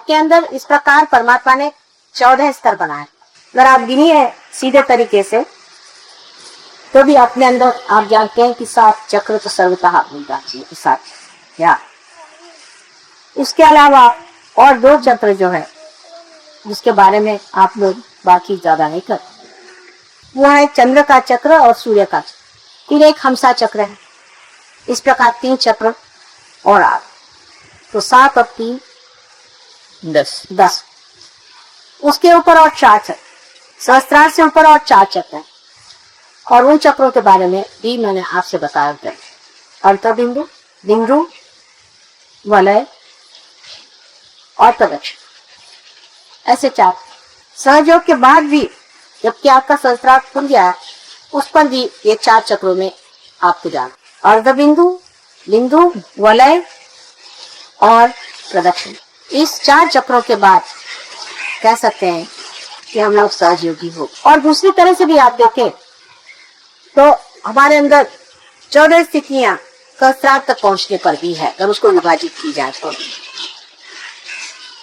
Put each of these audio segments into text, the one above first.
आपके अंदर इस प्रकार परमात्मा ने 14 स्तर बनाए। अगर आप गिनिए सीधे तरीके से तो भी अपने अंदर आप जानते हैं कि 7 चक्र तो सर्वतः मिलता है, 7 या इसके अलावा और 2 चक्र जो है जिसके बारे में आप लोग बाकी ज्यादा नहीं करते, वो है चंद्र का चक्र और सूर्य का। फिर एक हमसा चक्र है। इस प्रकार 3 चक्र और आप तो 7 और 3 10। उसके ऊपर और 4 चक्र, सहस्त्रार से ऊपर और 4 चक्र है। और उन चक्रों के बारे में भी मैंने आपसे बताया था। अर्थबिंदु, बिंदु, वलय और प्रदक्षिण, ऐसे 4। सहयोग के बाद भी जबकि आपका सहस्त्रार खुल गया है, उस पर भी ये 4 चक्रों में आपको जाना। अर्धबिंदु, बिंदु, वलय और प्रदक्षिण, इस 4 चक्रों के बाद कह सकते हैं कि हम लोग सहयोगी हो। और दूसरी तरह से भी आप देखें तो हमारे अंदर 14 स्थितियां सहस्त्रार तक पहुंचने पर भी है, अगर उसको विभाजित की जाए तो।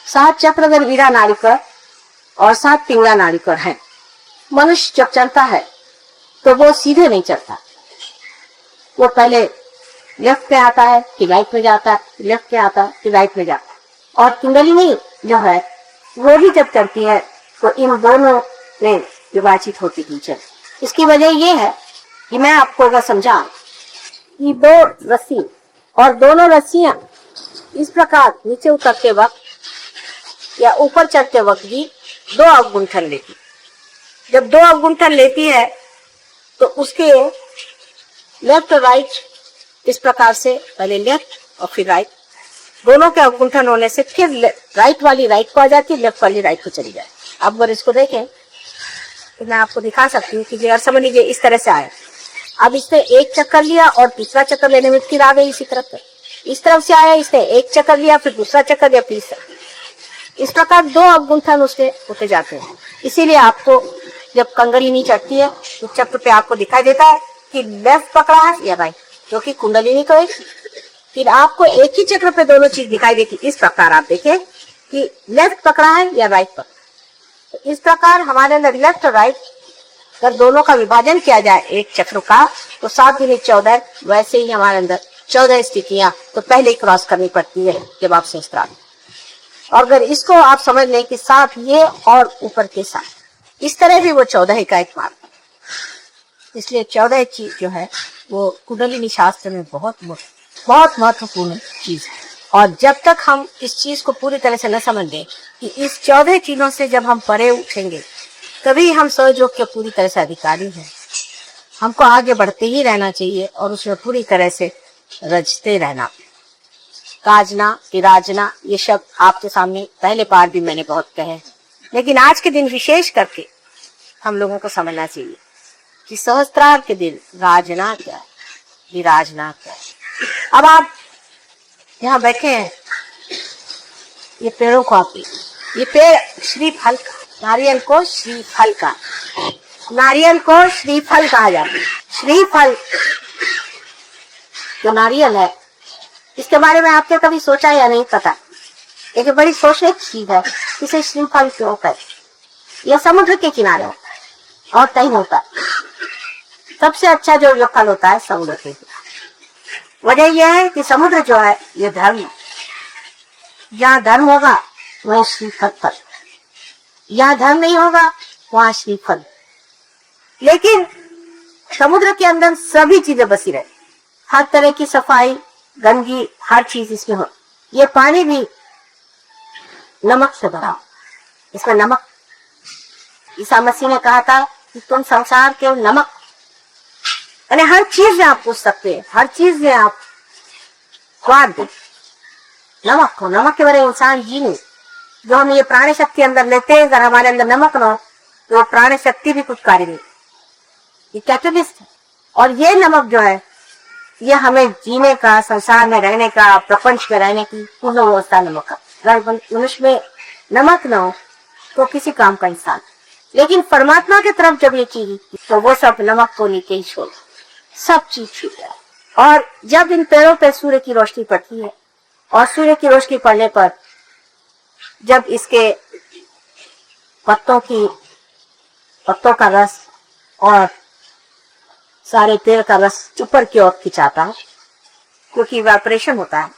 7 चक्र अगर वीरा नाड़ीकर और 7 पिंगला नाड़ीकर है। मनुष्य जब चलता है तो वो सीधे नहीं चलता, वो पहले लेफ्ट पे आता है कि राइट में जाता है, लेफ्ट पे आता है कि राइट में जाता है। और कुंडलिनी जो है वो भी जब चलती है तो इन दोनों में विभाजित होती हुई चलती। इसकी वजह ये है कि मैं आपको अगर समझा कि 2 रस्सी और दोनों रस्सियां इस प्रकार नीचे उतरते वक्त या ऊपर चढ़ते वक्त भी 2 अवगुंठन लेती। जब 2 अवगुंठन लेती है तो उसके लेफ्ट और राइट इस प्रकार से, पहले लेफ्ट और फिर राइट, दोनों के अवगुंठन होने से फिर राइट वाली राइट को आ जाती है, लेफ्ट वाली राइट को चली जाए। अब अगर इसको देखें तो मैं आपको दिखा सकती हूँ कि समझ लीजिए इस तरह से आया। अब इसने एक चक्कर लिया और दूसरा चक्कर लेने में फिर आ गई इसी तरफ, इस तरफ से आया, इसने एक चक्कर लिया, फिर दूसरा चक्कर लिया, फिर इस प्रकार 2 अवगुंठन उसके होते जाते हैं। इसीलिए आपको जब कंगलिनी चढ़ती है तो चक्र पे आपको दिखाई देता है कि लेफ्ट पकड़ा है या राइट, जो कि कुंडलिनी को। फिर आपको एक ही चक्र पे दोनों चीज दिखाई देती। इस प्रकार आप देखें कि लेफ्ट पकड़ा है या राइट पकड़ा। तो इस प्रकार हमारे अंदर लेफ्ट और राइट अगर दोनों का विभाजन किया जाए एक चक्र का तो 7 गुनी 14, वैसे ही हमारे अंदर 14 स्थितियां तो पहले ही क्रॉस करनी पड़ती है जब आप सहस्त्रार। और अगर इसको आप समझ लें कि 7 ये और ऊपर के 7, इस तरह भी वो 14 का एक मार्ग। इसलिए 14 चीज जो है वो कुंडलिनी शास्त्र में बहुत महत्वपूर्ण चीज है। और जब तक हम इस चीज को पूरी तरह से न समझ लें कि इस 14 चीजों से जब हम परे उठेंगे तभी हम सहयोग के पूरी तरह से अधिकारी हैं। हमको आगे बढ़ते ही रहना चाहिए और उसमें पूरी तरह से रचते रहना। काजना, विराजना, ये शब्द आपके सामने पहले बार भी मैंने बहुत कहे, लेकिन आज के दिन विशेष करके हम लोगों को समझना चाहिए कि सहस्त्रार के दिन राजना क्या है, विराजना क्या है। अब आप यहाँ बैठे हैं, ये पेड़ों को आप, ये पेड़ श्रीफल का, नारियल को श्रीफल का, नारियल को श्रीफल कहा जाता है। श्रीफल जो नारियल है इसके बारे में आपने कभी सोचा या नहीं पता? एक बड़ी सोचने की चीज है, इसे श्रीफल क्यों होता है। यह समुद्र के किनारे होता है और कहीं होता है। सबसे अच्छा जो फल होता है समुद्र के किनारे। वजह यह है कि समुद्र जो है ये धर्म है। जहाँ धर्म होगा वह श्रीफल फल, यहाँ धर्म नहीं होगा वहां श्रीफल। लेकिन समुद्र के अंदर सभी चीजें बसी रहे, हर तरह की सफाई, गंदगी, हर चीज इसमें हो। ये पानी भी नमक से भरा, इसमें नमक। ईसा मसीह ने कहा था कि तुम संसार के नमक, यानी हर चीज में आप पूछ सकते हैं, हर चीज में आप स्वाद दो। नमक हो, नमक के बगैर इंसान जी नहीं। जो हम ये प्राण शक्ति अंदर लेते हैं, अगर हमारे अंदर नमक न हो तो प्राण शक्ति भी कुछ कार्य नहीं। ये कैटलिस्ट है। और ये नमक जो है ये हमें जीने का, संसार में रहने का, प्रपंच में रहने की पूर्ण व्यवस्था नमक का। अगर मनुष्य में नमक न हो तो किसी काम का इंसान। लेकिन परमात्मा की तरफ जब ये चीज तो वो सब नमक को नीचे ही छोड़, सब चीज छूट जाए। और जब इन पेड़ों पर सूर्य की रोशनी पड़ती है और सूर्य की रोशनी पड़ने पर जब इसके पत्तों का रस और सारे तेल का रस ऊपर की ओर खिंचाता है, क्योंकि इवेपोरेशन होता है,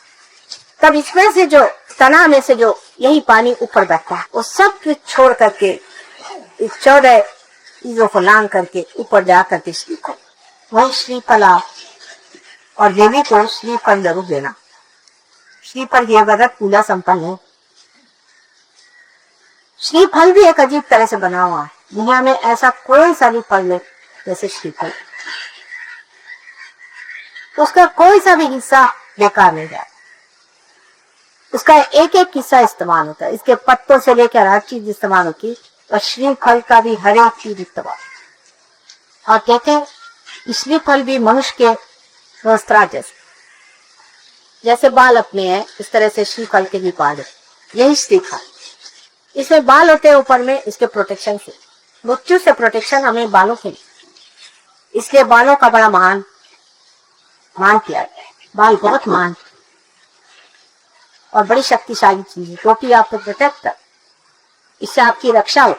तब इसमें से जो तना में से जो यही पानी ऊपर बैठता है, वो सब कुछ छोड़ करके इस 14 चीजों को लांग करके ऊपर जा करके श्री को वही श्रीफला और देवी को श्रीफल जरूर देना। श्रीफल की व्रत पूजा संपन्न है। श्रीफल भी एक अजीब तरह से बना हुआ है। दुनिया में ऐसा कोई सा भी फल नहीं जैसे श्रीफल। उसका कोई सा भी हिस्सा बेकार नहीं जाता। उसका एक एक हिस्सा इस्तेमाल होता है। इसके पत्तों से लेकर हर चीज इस्तेमाल होती है और श्रीफल का भी हर एक चीज इस्तेमाल। और कहते हैं श्रीफल भी मनुष्य के वस्त्रा जैसे बाल अपने हैं, इस तरह से श्रीफल के भी बाल है। यही श्रीफल, इसमें बाल होते हैं ऊपर में, इसके प्रोटेक्शन से, मृत्यु से प्रोटेक्शन हमें बालों के लिए, इसलिए बालों का बड़ा मान किया गया है। बाल बहुत मान और बड़ी शक्तिशाली चीज है, क्योंकि आपको प्रोटेक्ट कर, इससे आपकी रक्षा हो।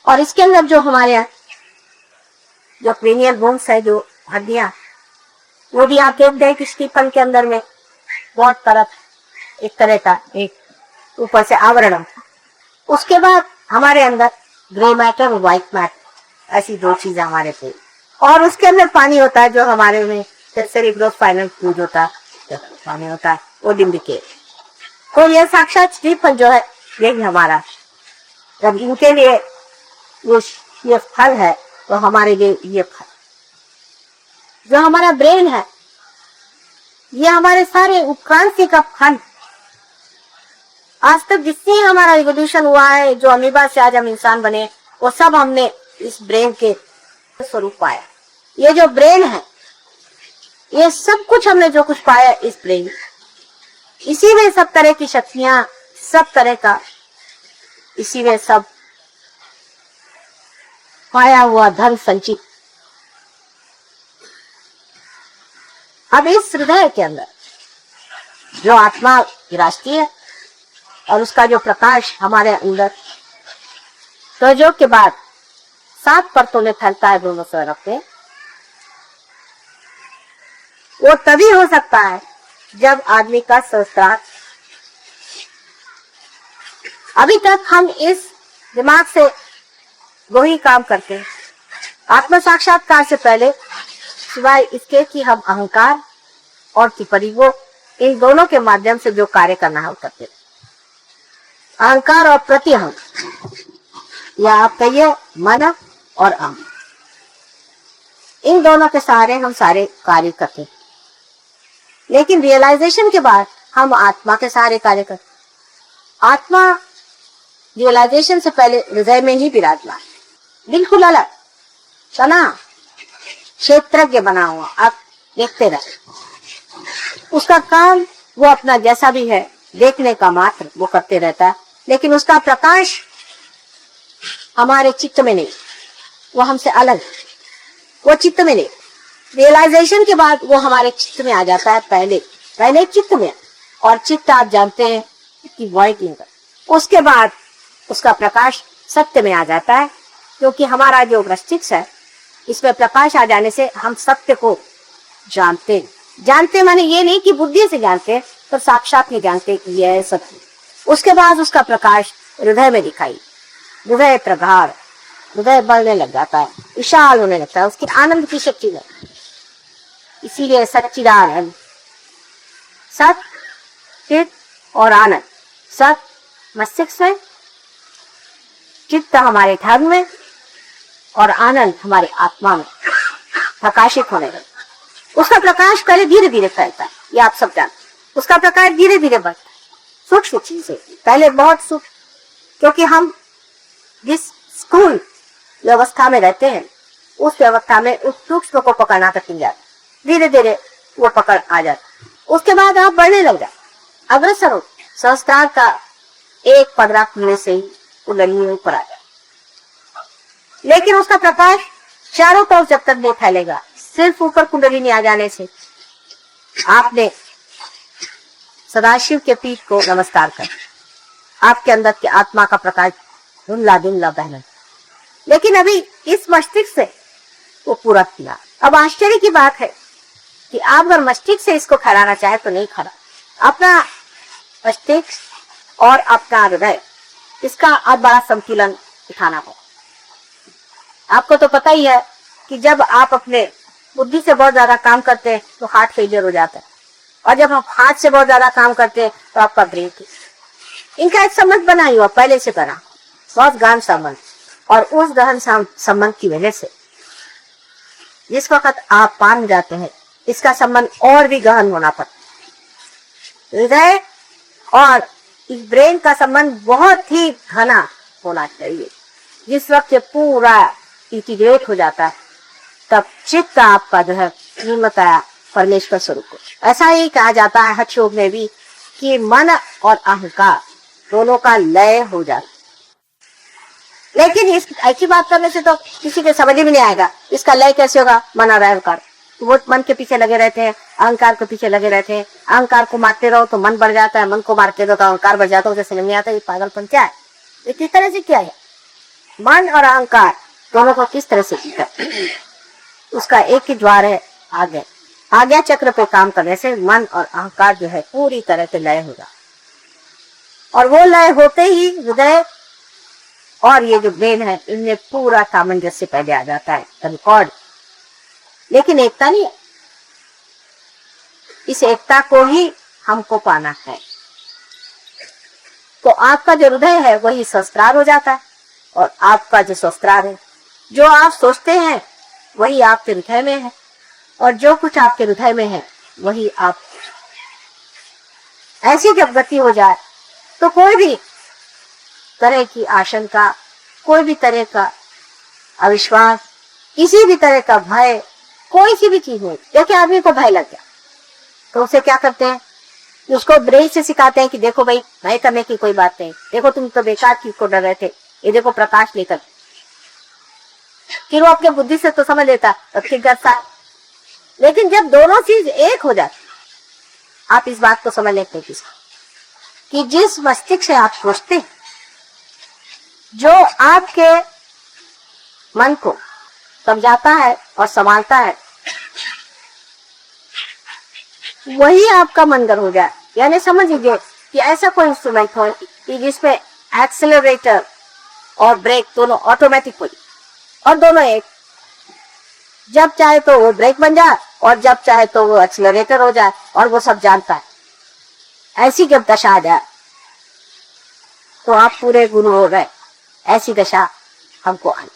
और इसके अंदर जो हमारे यहाँ जो क्रेनियल बोन्स है, जो हड्डियां, वो भी आप देखते हैं कि श्रीफल के अंदर में बहुत एक तरह का एक ऊपर से आवरण। उसके बाद हमारे अंदर ग्रे मैटर और व्हाइट मैटर, ऐसी दो चीजें हमारे पे। और उसके अंदर पानी होता है, जो हमारे में सेरेब्रोस्पाइनल फ्लूइड होता है, पानी होता है, वो डिम्बिकेट। तो यह साक्षात श्रीफल जो है, यही हमारा, जब इनके लिए ये फल है, तो हमारे लिए ये फल। जो हमारा ब्रेन है, ये हमारे सारे उपक्रांति का फल। आज तक जिससे हमारा इवोल्यूशन हुआ है, जो अमीबा से आज हम इंसान बने, वो सब हमने इस ब्रेन के स्वरूप पाया। ये जो ब्रेन है, ये सब कुछ हमने जो कुछ पाया इस ब्रेन, इसी में सब तरह की शक्तियां, सब तरह का, इसी में सब पाया हुआ धन संचित। अब इस हृदय के अंदर जो आत्मा विराजती है और उसका जो प्रकाश हमारे अंदर प्रयोग के बाद 7 परतों में फैलता है दोनों स्वरूप पे, वो तभी हो सकता है जब आदमी का सहस्त्रार। अभी तक हम इस दिमाग से वही काम करते हैं। आत्म साक्षात्कार से पहले सिवाय इसके कि हम अहंकार और त्रिपरिवो, इन दोनों के माध्यम से जो कार्य करना है वो करते हैं। अहंकार और प्रतिअहंकार, या आप कहिए मन और अहम, इन दोनों के सहारे हम सारे कार्य करते हैं। लेकिन रियलाइजेशन के बाद हम आत्मा के सहारे कार्य करते हैं। आत्मा रियलाइजेशन से पहले हृदय में ही विराजमान, बिल्कुल अलग तना क्षेत्रज्ञ बना हुआ। आप देखते रहे, उसका काम वो अपना जैसा भी है देखने का मात्र वो करते रहता है, लेकिन उसका प्रकाश हमारे चित्त में नहीं, वो हमसे अलग, वो चित्त में नहीं। रियलाइजेशन के बाद वो हमारे चित्त में आ जाता है, पहले चित्त में, और चित्त आप जानते हैं कि वॉइड, उसके बाद उसका प्रकाश सत्य में आ जाता है, क्योंकि हमारा जो मस्तिष्क है, इसमें प्रकाश आ जाने से हम सत्य को जानते माने ये नहीं कि बुद्धि से जानते, पर साक्षात नहीं जानते कि यह है सत्य। उसके बाद उसका प्रकाश हृदय में दिखाई, हृदय प्रगाढ़, हृदय बढ़ने लग जाता है, विशाल होने लगता है, उसकी आनंद की शक्ति में। इसीलिए सच्चिदानंद, सत, चित और आनंद, सत मस्तिष्क में, चित्त हमारे धर्म में, और आनंद हमारे आत्मा में प्रकाशित होने लगे। उसका प्रकाश पहले धीरे धीरे फैलता है, ये आप सब जानते। उसका प्रकाश धीरे धीरे बढ़ता है, सूक्ष्म चीजें पहले बहुत सूक्ष्म, क्योंकि हम जिस स्कूल व्यवस्था में रहते हैं, उस व्यवस्था में उस सूक्ष्म को पकड़ना कठिन जाता, धीरे धीरे वो पकड़ आ जाता। उसके बाद आप बढ़ने लग जाए, अग्रसर हो, सहस्त्रार का एक पदरा खुलने से ही कुंडली ऊपर आ जाए। लेकिन उसका प्रकाश चारों तरफ जब तक नहीं फैलेगा, सिर्फ ऊपर कुंडली नहीं आ जाने से आपने सदाशिव के पीठ को नमस्कार कर, आपके अंदर की आत्मा का प्रकाश धुंधला धुंधला बहना, लेकिन अभी इस मस्तिष्क से वो पूरा किया। अब आश्चर्य की बात है कि आप अगर मस्तिष्क से इसको खराना चाहे तो नहीं खरा। अपना मस्तिष्क और अपना हृदय, इसका अब बड़ा संतुलन दिखाना होगा। आपको तो पता ही है कि जब आप अपने बुद्धि से बहुत ज्यादा काम करते हैं तो हार्ट फेलियर हो जाता है, और जब आप हार्ट से बहुत ज्यादा काम करते हैं तो आपका ब्रेन। इनका एक संबंध बना हुआ पहले से बना, बहुत गहन संबंध, और उस गहन संबंध की वजह से जिस वक्त आप मान जाते हैं इसका संबंध और भी गहन होना पड़ता। हृदय और इस ब्रेन का संबंध बहुत ही घना होना चाहिए। जिस वक्त ये पूरा इंटीग्रेट हो जाता है तब चित्त आपका जो है पूर्णतया परमेश्वर स्वरूप को। ऐसा ही कहा जाता है हठ योग में भी कि मन और अहंकार दोनों का लय हो जाता। लेकिन इस ऐसी बात करने से तो किसी के समझ में नहीं आएगा इसका लय कैसे होगा। मन और अहंकार, वो मन के पीछे लगे रहते हैं, अहंकार के पीछे लगे रहते हैं। अहंकार को मारते रहो तो मन बढ़ जाता है, मन को मारते रहो तो अहंकार बढ़ जाता है। उसे समझ नहीं आता ये पागलपन क्या है, ये किस तरह से क्या है। मन और अहंकार दोनों को किस तरह से किया, उसका एक ही द्वार है आज्ञा चक्र पे काम करने से मन और अहंकार जो है पूरी तरह से लय होगा। और वो लय होते ही हृदय और ये जो ब्रेन है इनमें पूरा सामंजस्य पहले आ जाता है, रिकॉर्ड। लेकिन एकता नहीं, इस एकता को ही हमको पाना है। तो आपका जो हृदय है वही शस्त्रार हो जाता है, और आपका जो शस्त्रार है, जो आप सोचते हैं वही आपके हृदय में है, और जो कुछ आपके हृदय में है वही आप। ऐसी जब गति हो जाए तो कोई भी तरह की आशंका, कोई भी तरह का अविश्वास, किसी भी तरह का भय, कोई सी भी चीज नहीं। देखिए आदमी को भय लग गया तो उसे क्या करते हैं, उसको ब्रेन से सिखाते हैं कि देखो भाई भय करने की कोई बात नहीं, देखो तुम तो बेकार चीज को डर रहे थे, ये देखो प्रकाश लेकर। फिर वो अपने बुद्धि से तो समझ लेता तो ठीक है। लेकिन जब दोनों चीज एक हो जाती, आप इस बात को समझ लेते हैं कि जिस मस्तिष्क से आप सोचते हैं, जो आपके मन को समझाता है और संभालता है, वही आपका मंदिर हो जाए। यानी समझ लीजिए कि ऐसा कोई इंस्ट्रूमेंट हो कि जिसमें एक्सेलरेटर और ब्रेक दोनों ऑटोमेटिक हो जाए, और दोनों एक, जब चाहे तो वो ब्रेक बन जाए और जब चाहे तो वो एक्सेलरेटर हो जाए, और वो सब जानता है। ऐसी जब दशा आ जाए तो आप पूरे गुरु हो गए। ऐसी दशा हमको आई।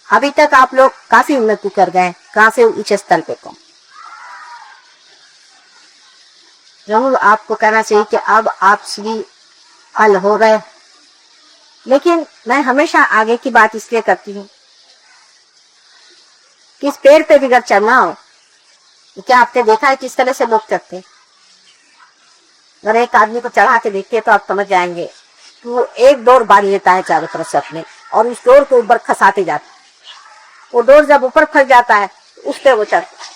अभी तक आप लोग काफी उन्नति कर गए, कहां से ऊंचे स्तर पे पहुंचे। जरूर आपको कहना चाहिए कि अब आप श्री फल हो गए। लेकिन मैं हमेशा आगे की बात इसलिए करती हूँ कि इस पेड़ पे भी अगर चढ़ना हो, क्या आपने देखा है किस तरह से लोग चढ़ते हैं। अगर एक आदमी को चढ़ा के देखते तो आप समझ जाएंगे कि वो एक डोर बांध लेता है चारों तरफ से अपने, और उस डोर को ऊपर खसाते जाता है। वो डोर जब ऊपर फंस जाता है उस पर वो चढ़ता है।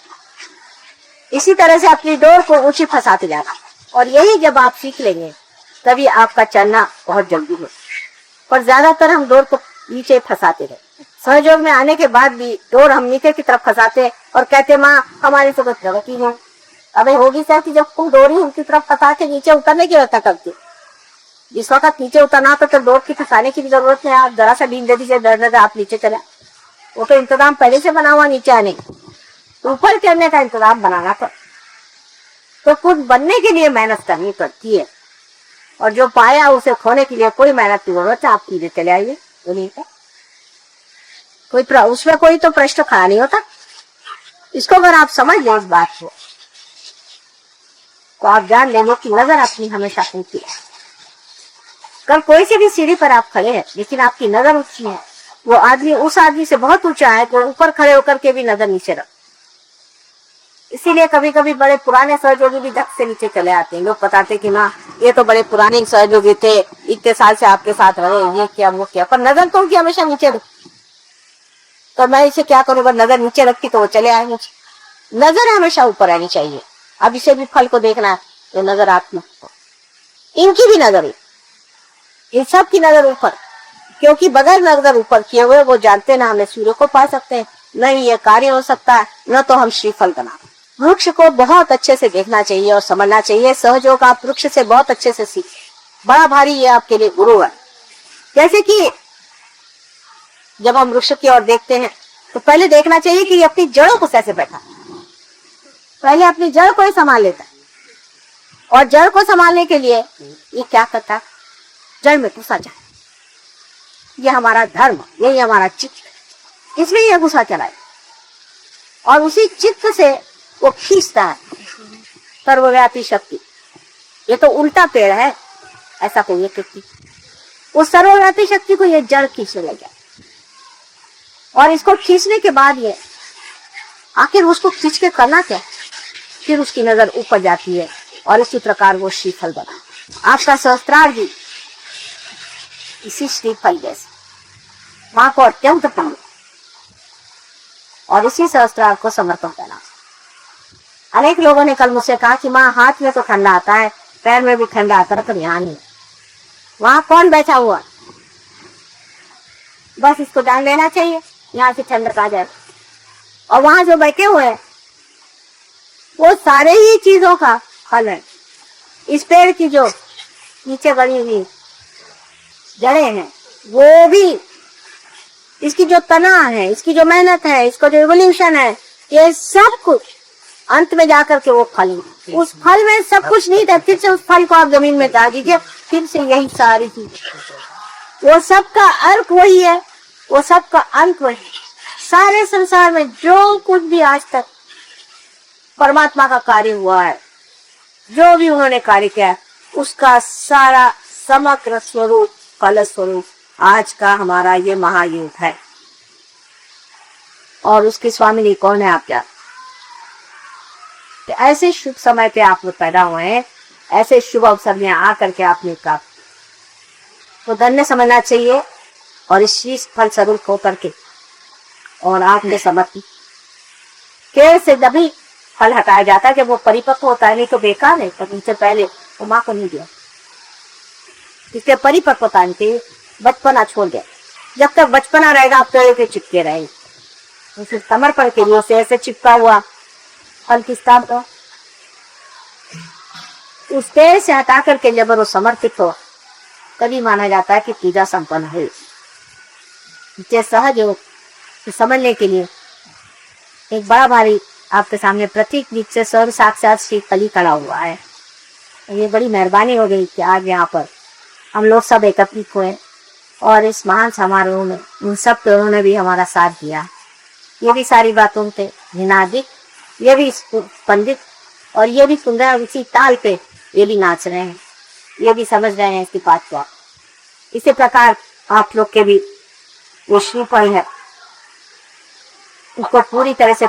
इसी तरह से अपनी डोर को ऊंची फंसाते जाना, और यही जब आप सीख लेंगे तभी आपका चलना बहुत जल्दी हो। पर ज्यादातर हम डोर को नीचे फंसाते रहे। सहयोग में आने के बाद भी डोर हम नीचे की तरफ फंसाते और कहते माँ हमारी तो कुछ प्रगति है। अबे होगी सर कि जब तुम डोरी उनकी तरफ फंसा के नीचे उतरने की व्यवस्था करती, जिस वक्त नीचे उतरना तो डोर की फंसाने की भी जरूरत नहीं। आप जरा सा ढील दे दीजिए, डर आप नीचे चले। वो तो इंतजाम पहले से बना हुआ नीचे आने, ऊपर चढ़ने का इंतजाम बनाना था। तो कुछ बनने के लिए मेहनत करनी पड़ती है, और जो पाया उसे खोने के लिए कोई मेहनत की जरूरत है। आप सीधे चले आइए, उसमें कोई तो प्रश्न खड़ा नहीं होता। इसको अगर आप समझ लें इस बात को, तो आप जान लेंगे कि नजर अपनी हमेशा ऊंची है। कल कोई से भी सीढ़ी पर आप खड़े हैं लेकिन आपकी नजर ऊंची है, वो आदमी उस आदमी से बहुत ऊंचा है तो ऊपर खड़े होकर के भी नजर नीचे रख। इसीलिए कभी कभी बड़े पुराने सहयोगी भी धक से नीचे चले आते हैं। लोग बताते कि ना ये तो बड़े पुराने सहयोगी थे, इतने साल से आपके साथ रहे, ये किया वो किया, पर नजर तो उनकी हमेशा नीचे रखी। तो मैं इसे क्या करूं, नजर नीचे रखती तो वो चले आएंगे। नजर हमेशा ऊपर आनी चाहिए। अब इसे भी फल को देखना है तो नजर आत्मा, इनकी भी नजर है। इन सब की नजर ऊपर, क्योंकि बगैर नजर ऊपर किए हुए वो जानते ना हमें सूर्य को पा सकते हैं, न ही ये कार्य हो सकता है, न तो हम श्रीफल बना। वृक्ष को बहुत अच्छे से देखना चाहिए और समझना चाहिए। सहयोग आप वृक्ष से बहुत अच्छे से सीखें, बड़ा भारी ये आपके लिए गुरु है। जैसे कि जब हम वृक्ष की ओर देखते हैं तो पहले देखना चाहिए कि ये अपनी जड़ों को कैसे बैठा, पहले अपनी जड़ को ही संभाल लेता है। और जड़ को संभालने के लिए ये क्या करता है, जड़ में घुसा जाए। ये हमारा धर्म, यही हमारा चित्त, इसलिए यह घुसा चलाए और उसी चित्त से वो खींचता है सर्वव्यापी शक्ति। ये तो उल्टा पेड़ है, ऐसा कोई एक व्यक्ति, उस सर्वव्यापी शक्ति को ये जड़ खींचने लगा और इसको खींचने के बाद ये आखिर उसको खींच के करना क्या, फिर उसकी नजर ऊपर जाती है और इसी प्रकार वो श्रीफल बना। आपका सहस्त्रार भी इसी श्रीफल जैसे माँ को अत्यंत प्रिय और इसी सहस्त्रार को समर्पण करना। अनेक लोगों ने कल मुझसे कहा कि माँ हाथ में तो ठंडा आता है, पैर में भी ठंडा आता है, तो यहाँ नहीं। वहां कौन बैठा हुआ, बस इसको जान लेना चाहिए, यहाँ से ठंडक आ जाए। और वहां जो बैठे हुए हैं वो सारे ही चीजों का फल है। इस पेड़ की जो नीचे बनी हुई जड़ें हैं, वो भी, इसकी जो तना है, इसकी जो मेहनत है, इसका जो इवोल्यूशन है, ये सब कुछ अंत में जाकर के वो फल, उस फल में सब कुछ नहीं था। फिर से उस फल को आप जमीन में डाल दीजिए, फिर से यही सारी चीज, वो सब का अर्थ वही है, वो सब का अंत वही। सारे संसार में जो कुछ भी आज तक परमात्मा का कार्य हुआ है, जो भी उन्होंने कार्य किया है, उसका सारा समग्र स्वरूप, कल स्वरूप आज का हमारा ये महायुग है। और उसकी स्वामिनी कौन है, आप क्या? तो ऐसे शुभ समय पे आप लोग पैदा हुए हैं, ऐसे शुभ अवसर में आकर के आपने का तो धन्य समझना चाहिए और इस शीश फल स्वरूप हो करके और आपने समर्पित पेड़ से तभी फल हटाया जाता है जब वो परिपक्व होता है, नहीं तो बेकार है। पर नीचे पहले वो माँ को नहीं दिया, इसलिए परिपक्वता नहीं, बचपना छोड़ गया। जब तक बचपना रहेगा आप पेड़ के चिपके रहेंगे, उसे समर्पण के लिए उसे ऐसे चिपका हुआ फल किस काम का, उस पेड़ से हटा करके जब वो समर्पित हो तभी माना जाता है कि पूजा संपन्न है। सहज हो समझने के लिए एक बड़ा भारी आपके सामने प्रतीक रूप से सर्व साक्षात श्री कली खड़ा हुआ है। ये बड़ी मेहरबानी हो गई कि आज यहाँ पर हम लोग सब एकत्रित हुए और इस महान समारोह में उन सब पेड़ों ने भी हमारा साथ दिया। ये भी सारी बातों पे निनादिक, ये भी पंडित और ये भी सुन रहे हैं, उसी ताल पे ये भी नाच रहे हैं, ये भी समझ रहे हैं इसकी बात को। इसी प्रकार आप लोग के भी वो श्रीफल है, उसको पूरी तरह से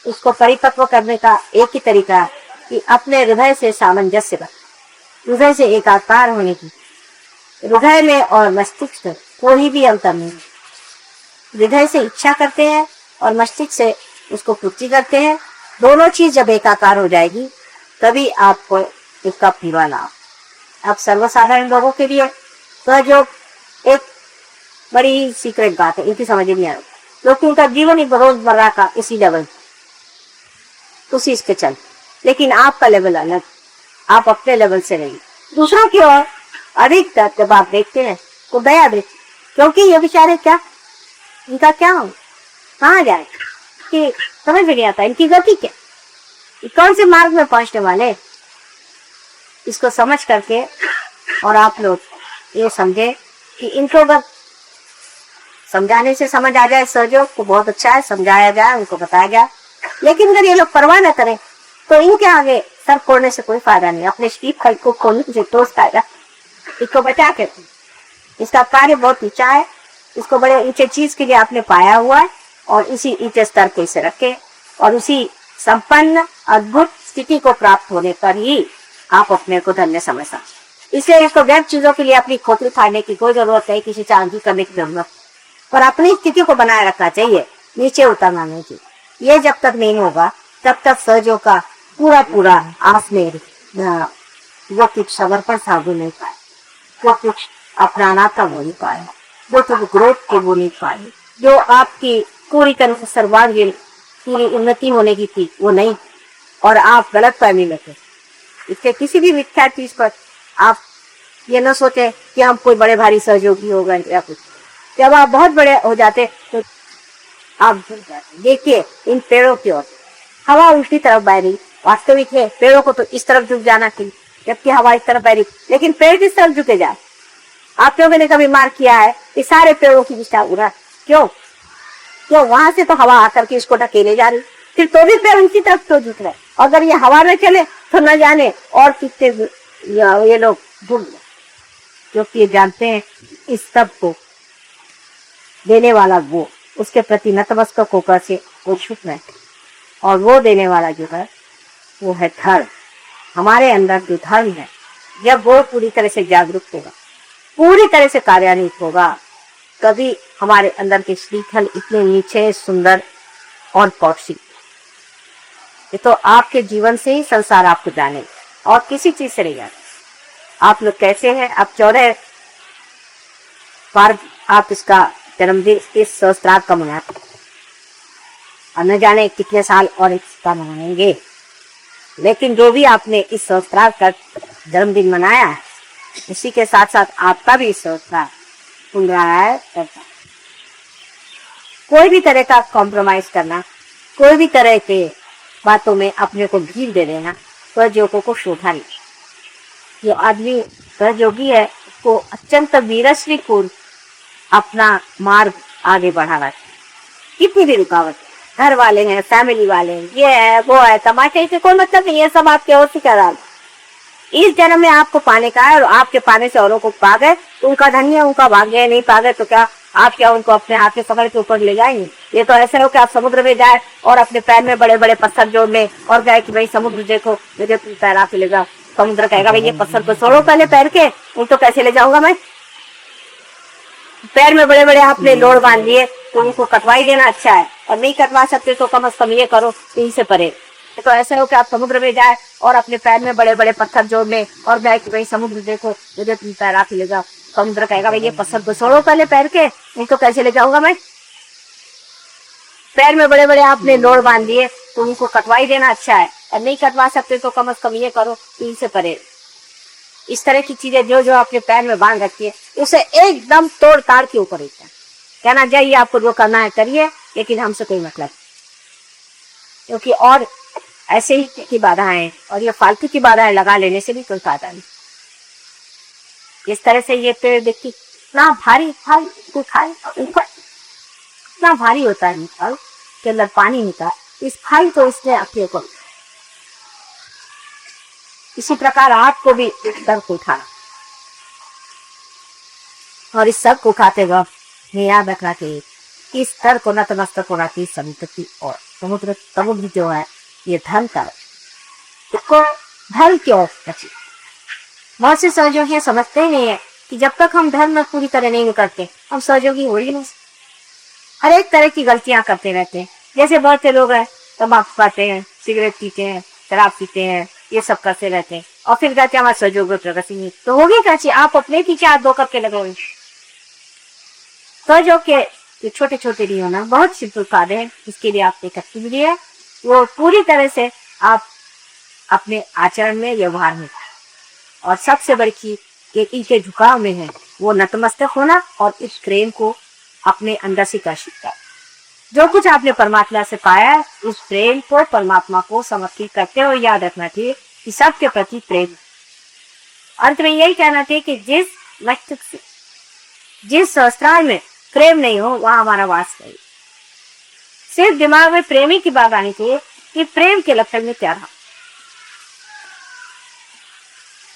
उसको परिपक्व करने का एक ही तरीका है कि अपने हृदय से सामंजस्य कर, हृदय से एकाकार होने की। हृदय में और मस्तिष्क में कोई भी अंतर नहीं। हृदय से इच्छा करते हैं और मस्तिष्क से उसको पूर्ति करते हैं। दोनों चीज जब एकाकार हो जाएगी तभी आपको इसका पीवा लाभ। अब सर्वसाधारण लोगों के लिए तो जो एक बड़ी सीक्रेट बात है, इनकी समझ नहीं आ रही, क्योंकि उनका जीवन ही रोजमर्रा का इसी लेवल उसी इसके चल, लेकिन आपका लेवल अलग, आप अपने लेवल से रहिए। दूसरों की ओर अधिक जब आप देखते हैं तो दया देखते, क्योंकि ये बेचारे क्या, इनका क्या हो, कहाँ जाए कि समझ में नहीं आता, इनकी गति क्या, कौन से मार्ग में पहुंचने वाले। इसको समझ करके और आप लोग ये समझे कि इनको बस समझाने से समझ आ जाए, सहयोग को बहुत अच्छा है, समझाया जाए, उनको बताया जाए। लेकिन अगर ये लोग परवाह न करें तो इनके आगे सर फोड़ने से कोई फायदा नहीं। अपने स्टीप खल को खोलने से टोस खाएगा, इसको बचा के। इसका कार्य बहुत ऊंचा है, इसको बड़े ऊंचे चीज के लिए आपने पाया हुआ है और इसी ऊंचे स्तर को इसे रखे और उसी संपन्न अद्भुत स्थिति को प्राप्त होने पर ही आप अपने को धन्य समझ सकते। इसलिए इसको व्यर्थ चीजों के लिए अपनी खोपड़ी फाड़ने की कोई जरूरत नहीं, किसी चांदी करने की जरूरत, पर अपनी स्थिति को बनाए रखना चाहिए, नीचे उतरना नहीं चाहिए। ये जब तक नहीं होगा तब तक सहजों का पूरा पूरा आसमेर वो कुछ समर्पण साधु नहीं पाए। वो कुछ अपनाना था वो नहीं पाए, वो तो ग्रोथ के वो नहीं पाए, जो आपकी पूरी तरह से सर्वांगीण पूरी उन्नति होने की थी वो नहीं, और आप गलत फहमी में थे। इसके किसी भी मिथ्या चीज पर आप ये न सोचे कि हम कोई बड़े भारी सहयोगी हो गए या कुछ। जब आप बहुत बड़े हो जाते तो आप झुक जाते। देखिए इन पेड़ों की ओर हवा उल्टी तरफ बह रही, वास्तविक है पेड़ों को तो इस तरफ झुक जाना चाहिए जबकि हवा इस तरफ बह रही, लेकिन पेड़ किस तरफ झुके जाए? आप लोगों ने कभी मार्क किया है कि सारे पेड़ों की दिशा उड़ा? क्यों? वहां से तो हवा आकर के इसको ढकेले जा रही, फिर तो भी पेड़ उनकी तरफ तो झुक रहे। अगर ये हवा न चले तो न जाने और कितने ये लोग झुक गए, क्योंकि ये जानते हैं इस सब को देने वाला वो, उसके प्रति नतमस्तक होकर से वो झुक रहे, और वो देने वाला जो है वो है धर्म। हमारे अंदर जो धर्म है, जब वो पूरी तरह से जागरूक होगा, पूरी तरह से कार्यान्वित होगा, कभी हमारे अंदर के श्रीफल इतने नीचे सुंदर और पौष्टिक, ये तो आपके जीवन से ही संसार आपको जाने और किसी चीज से नहीं जाने। आप लोग कैसे हैं? आप 14 बार आप इसका जन्मदिन इस सहस्त्रार्थ का मनाते, और न जाने कितने साल और इसका मनाएंगे, लेकिन जो भी आपने इस सहस्त्रार्थ का जन्मदिन मनाया है, इसी के साथ साथ आपका भी इस सहस्त्रार्थ पुनराय करता। कोई भी तरह का कॉम्प्रोमाइज करना, कोई भी तरह के बातों में अपने को भीड़ दे देना सहयोगों को शोभा नहीं। जो आदमी सहयोगी है उसको अत्यंत वीरश्री पूर्व अपना मार्ग आगे बढ़ाना चाहिए। कितनी भी रुकावट, घर वाले हैं, फैमिली वाले हैं, ये है वो है, तमाशे से कोई मतलब नहीं है, सब आपके ओर से क्या डाल। इस जन्म में आपको पाने का है, और आपके पाने से औरों को पा गए तो उनका धन्य, उनका भाग्य है। नहीं पा गए तो क्या आप क्या उनको अपने हाथ में पकड़ के ऊपर ले जाएंगे? ये तो ऐसा हो कि आप समुद्र में जाए और अपने पैर में बड़े बड़े पत्थर जोड़ ले और कहे कि भाई समुद्र देखो मुझे पैर आप ले जाओ। समुद्र कहेगा भाई ये पत्थर को छोड़ो पहले पैर के, उन तो कैसे ले जाऊंगा मैं? पैर में बड़े बड़े आपने लोड़ बांध लिए तो उनको कटवाई देना अच्छा है, और नहीं कटवा सकते तो कम से कम ये करो यहीं से परे। तो ऐसा हो कि आप समुद्र में जाए और अपने पैर में बड़े बड़े पत्थर जोड़ ले और कहे कि भाई समुद्र देखो मुझे तुम पैर आप ले जाओ। समुद्र कहेगा भाई ये पत्थर को छोड़ो पहले पैर के, नहीं तो कैसे ले जाऊंगा मैं? पैर में बड़े बड़े आपने लोड़ बांध दिए तो उनको कटवाई देना अच्छा है, और नहीं कटवा सकते तो कम से कम ये करो यहीं से परे। इस तरह की चीजें जो जो आपने पैर में बांध रखी है उसे एकदम तोड़ ताड़ के ऊपर कहना चाहिए आपको जो करना है करिए, लेकिन हमसे कोई मतलब, क्योंकि और ऐसे ही की बाधाएं और ये फालतू की बाधाएं लगा लेने से भी कोई फायदा नहीं। इस तरह से ये पेड़ देखिए इतना भारी फल खाए, इतना भारी होता है फल के अंदर पानी होता है, इस फल तो इसने अपने को। इसी प्रकार आपको भी इस दर को उठाना, और इस सब को उठाते वक्त याद रखना चाहिए इस स्तर को नतमस्तक होना चाहिए समुद्र की ओर। समुद्र जो है ये धर्म का, इसको धर्म की ओर रखिए। बहुत से सहयोगी समझते ही नहीं है कि जब तक हम धर्म में पूरी तरह नहीं करते हम सहयोगी हो ही नहीं। हर एक तरह की गलतियां करते रहते हैं। जैसे बहुत से लोग हैं तंबाकू खाते हैं, सिगरेट पीते हैं, शराब पीते हैं, ये सब करते रहते हैं, और फिर कहते हैं हमारे सहयोग में प्रगति नहीं। तो होगी क्या चीज? आप अपने पीछे हाथ धो करके लगोगे। सहयोग के जो छोटे छोटे नहीं होना, बहुत सिंपल फायदे हैं। इसके लिए आप एक एक्टिविटी है वो पूरी तरह से आप अपने आचरण में, व्यवहार में, और सबसे बड़ी चीज इनके झुकाव में है वो नतमस्तक होना और इस प्रेम को अपने अंदर से कर्षित करना। जो कुछ आपने परमात्मा से पाया उस प्रेम को परमात्मा को समर्पित करते हुए याद रखना चाहिए कि सबके प्रति प्रेम। अंत में यही कहना चाहिए कि जिस मस्तिष्क से, जिस सहस्त्रार में प्रेम नहीं हो वहां हमारा वास नहीं। सिर्फ दिमाग में प्रेमी की बात आनी चाहिए कि प्रेम के लक्षण में क्या रहा।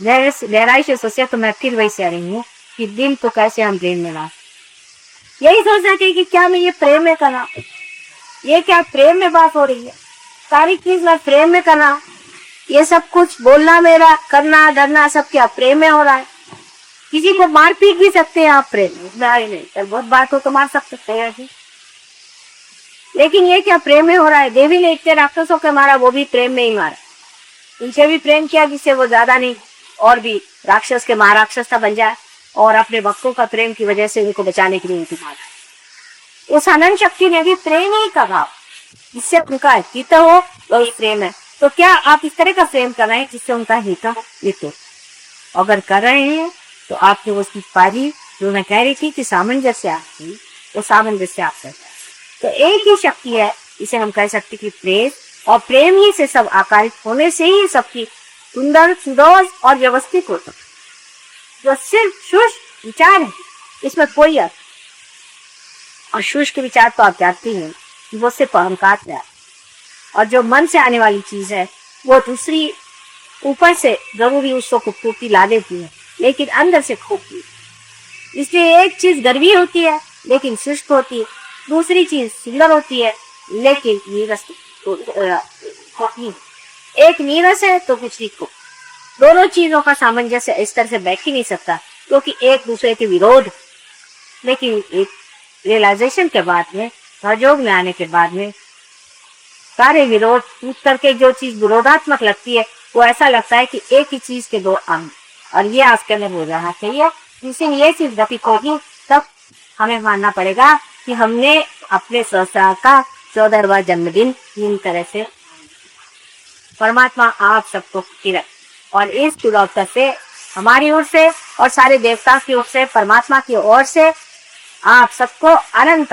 गहराई से सोचा तो मैं फिर वही से रही हूँ कि दिल तो कैसे हम प्रेम में ला। यही सोचना चाहिए कि क्या मैं ये प्रेम में करना, ये क्या प्रेम में बात हो रही है, सारी चीज मैं प्रेम में करना, ये सब कुछ बोलना मेरा, करना डरना सब क्या प्रेम में हो रहा है। किसी को मार पीट भी सकते हैं आप प्रेम में, नहीं बहुत बात हो तो मार सकते हैं, लेकिन ये क्या प्रेम में हो रहा है। देवी ने इतने राक्षसों के मारा, वो भी प्रेम में ही मारा। इनसे भी प्रेम किया जिससे वो ज्यादा नहीं और भी राक्षस के महाराक्षस था बन जाए। और अपने भक्तों का प्रेम की वजह से उनको बचाने के लिए उनको मारा। उस अनंत शक्ति ने भी प्रेम ही का भाव जिससे उनका हित हो, वही प्रेम है। तो क्या आप इस तरह का प्रेम कर रहे हैं जिससे उनका हित हो? अगर कर रहे हैं तो आपने उसकी पारी जो मैं कह रही थी कि सामंजस्य आपकी, वो सामंजस्य आप करते हैं। तो एक ही शक्ति है, इसे हम कह सकते कि प्रेम, और प्रेम ही से सब आकारित होने से ही सबकी सुंदर, सुदोष और व्यवस्थित होता। जो सिर्फ शुष्क विचार है, इसमें कोई अर्थ, और शुष्क विचार तो आप जानते हैं कि वो सिर्फ अहंकार है, और जो मन से आने वाली चीज है वो दूसरी ऊपर से जरूरी उसको खूबसूरती ला देती है, लेकिन अंदर से खूबी। इसलिए एक चीज गर्वी होती है लेकिन शुष्क होती है, दूसरी चीज सुंदर होती है लेकिन नीरस होती है। एक नीरस है तो दूसरी को, दोनों चीजों का सामंजस्य इस तरह से बैठ ही नहीं सकता, क्योंकि एक दूसरे के विरोध। लेकिन एक रियलाइजेशन के बाद में, सहयोग में आने के बाद में, सारे विरोध टूट करके जो चीज विरोधात्मक लगती है वो ऐसा लगता है कि एक ही चीज के दो अंग, और ये आज के अंदर हो जाना चाहिए। जिससे ये चीज गति होगी तब हमें मानना पड़ेगा कि हमने अपने संसार का 14वां जन्मदिन इन तरह से। परमात्मा आप सबको खुशी रखे, और इस दुर्लभता से हमारी ओर से और सारे देवता की ओर से, परमात्मा की ओर से आप सबको अनंत